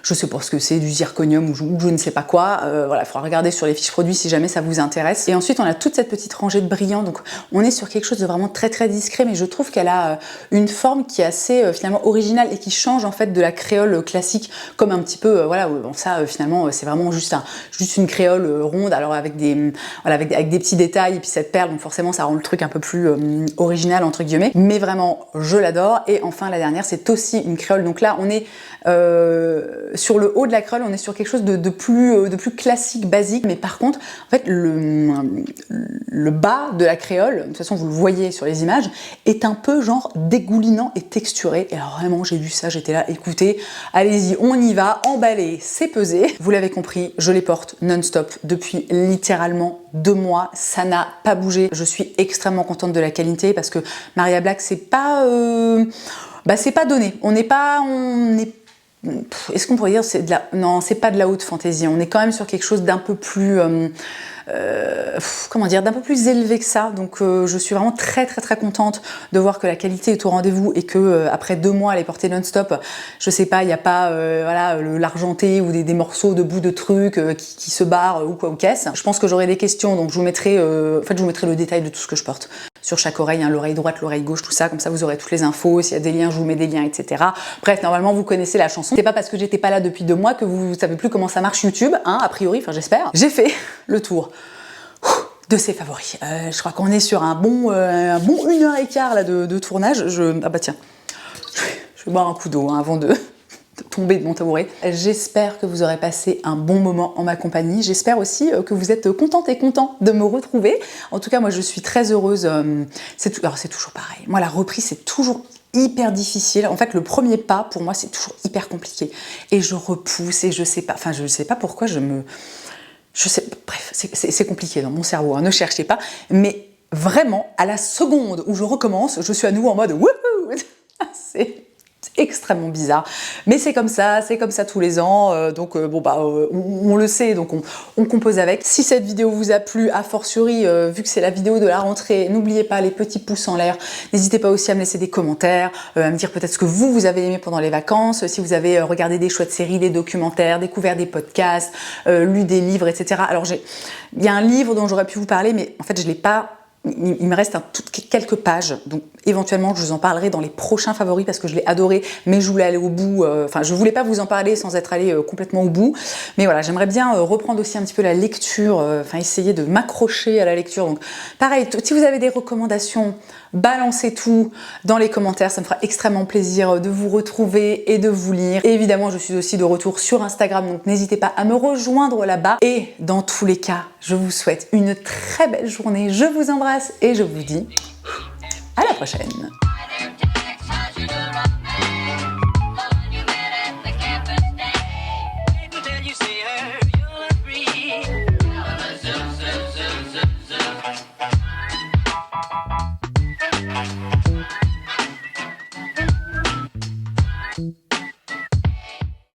Je sais pas ce que c'est, du zirconium ou je ne sais pas quoi. Voilà, il faudra regarder sur les fiches produits si jamais ça vous intéresse. Et ensuite, on a toute cette petite rangée de brillants. Donc, on est sur quelque chose de vraiment très discret, mais je trouve qu'elle a une forme qui est assez finalement originale et qui change en fait de la créole classique, comme un petit peu, voilà, bon, ça finalement c'est vraiment juste une créole ronde, alors avec des petits détails et puis cette perle, donc forcément ça rend le truc un peu plus original entre guillemets. Mais vraiment, je l'adore. Et enfin, la dernière, c'est aussi une créole. Donc là, on est sur le haut de la créole, on est sur quelque chose de plus classique, basique, mais par contre, en fait, le bas de la créole, de toute façon vous le voyez sur les images, est un peu genre dégoulinant et texturé. Et alors vraiment, j'ai vu ça, j'étais là, écoutez, allez-y, on y va, emballé, c'est pesé. Vous l'avez compris, je les porte non-stop depuis littéralement 2 mois, ça n'a pas bougé. Je suis extrêmement contente de la qualité, parce que Maria Black, c'est pas donné. Est-ce qu'on pourrait dire non, c'est pas de la haute fantaisie. On est quand même sur quelque chose d'un peu plus comment dire, d'un peu plus élevé que ça. Donc je suis vraiment très contente de voir que la qualité est au rendez-vous, et que après 2 mois à les porter non-stop, je sais pas, il n'y a pas voilà, l'argenté ou des morceaux de bouts de trucs qui se barrent ou quoi, ou caisse. Je pense que j'aurai des questions, donc je vous mettrai le détail de tout ce que je porte sur chaque oreille, hein, l'oreille droite, l'oreille gauche, tout ça, comme ça vous aurez toutes les infos. S'il y a des liens, je vous mets des liens, etc. Bref, normalement vous connaissez la chanson. C'est pas parce que j'étais pas là depuis 2 mois que vous savez plus comment ça marche YouTube, hein, a priori, enfin j'espère. J'ai fait le tour de ses favoris. Je crois qu'on est sur un bon 1h15 là, de tournage. Ah bah tiens, je vais boire un coup d'eau hein, avant de tomber de mon tabouret. J'espère que vous aurez passé un bon moment en ma compagnie. J'espère aussi que vous êtes contentes et contents de me retrouver. En tout cas, moi, je suis très heureuse. Alors, c'est toujours pareil. Moi, la reprise, c'est toujours hyper difficile. En fait, le premier pas, pour moi, c'est toujours hyper compliqué. Et je repousse et je sais pas pourquoi bref, c'est compliqué dans mon cerveau, hein, ne cherchez pas. Mais vraiment, à la seconde où je recommence, je suis à nouveau en mode wouhou. C'est extrêmement bizarre, mais c'est comme ça tous les ans, on le sait, donc on compose avec. Si cette vidéo vous a plu, a fortiori, vu que c'est la vidéo de la rentrée, n'oubliez pas les petits pouces en l'air, n'hésitez pas aussi à me laisser des commentaires, à me dire peut-être ce que vous avez aimé pendant les vacances, si vous avez regardé des chouettes séries, des documentaires, découvert des podcasts, lu des livres, etc. Alors il y a un livre dont j'aurais pu vous parler, mais en fait je l'ai pas il me reste quelques pages, donc éventuellement je vous en parlerai dans les prochains favoris parce que je l'ai adoré, mais je voulais aller au bout, enfin je voulais pas vous en parler sans être allé complètement au bout, mais voilà, j'aimerais bien reprendre aussi un petit peu la lecture, enfin essayer de m'accrocher à la lecture, donc pareil, si vous avez des recommandations, balancez tout dans les commentaires, ça me fera extrêmement plaisir de vous retrouver et de vous lire. Et évidemment, je suis aussi de retour sur Instagram, donc n'hésitez pas à me rejoindre là-bas. Et dans tous les cas, je vous souhaite une très belle journée, je vous embrasse et je vous dis à la prochaine.